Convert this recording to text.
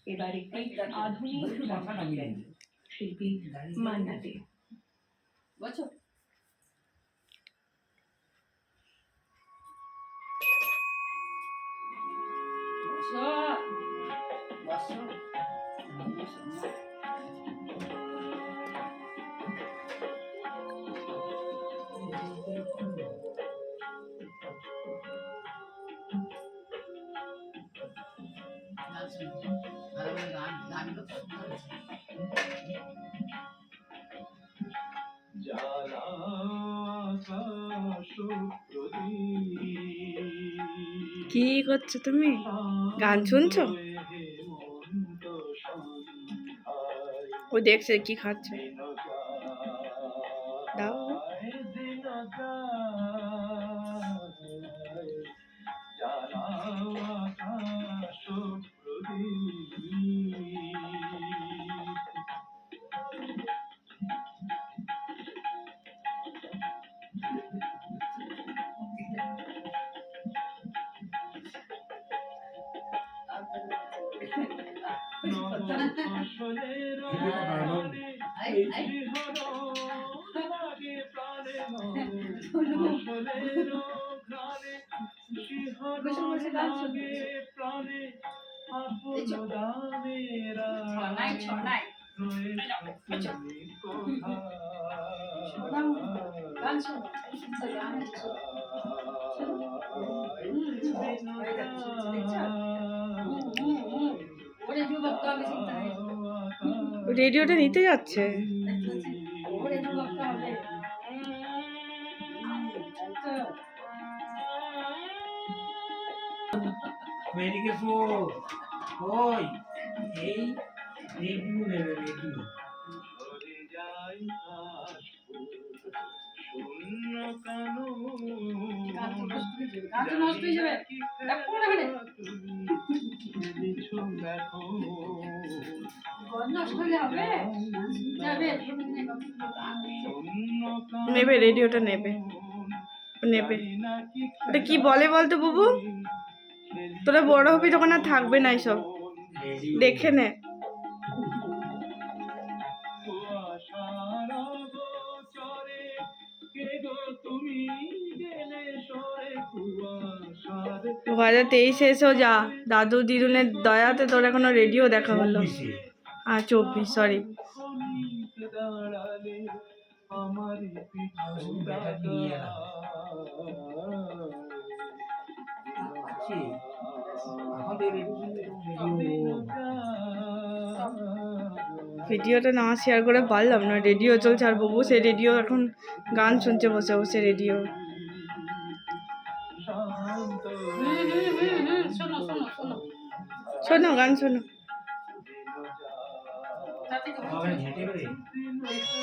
এবার একটি আধুনিক শিল্পী মান্না দে। বলছো কি করছো তুমি? গান শুনছো? ও দেখছে কি খাচ্ছে। দাও রেডিওটা নিতে যাচ্ছে। নেবে রেডিওটা নেবে নেবে। ওটা কি বলে বলতো বুবু? তোরা বড় হবি তখন আর থাকবে না এসব, দেখে নে। তো 2023 এসেও যা, দাদু দিদুনের দয়াতে তোর এখনো রেডিও দেখা হলো। আর 24 সরি। ভিডিওটা না শেয়ার করে পারলাম না, রেডিও চলছে আর বাবু সে রেডিও এখন গান শুনছে বসে বসে রেডিও। শোনো গান শোনো।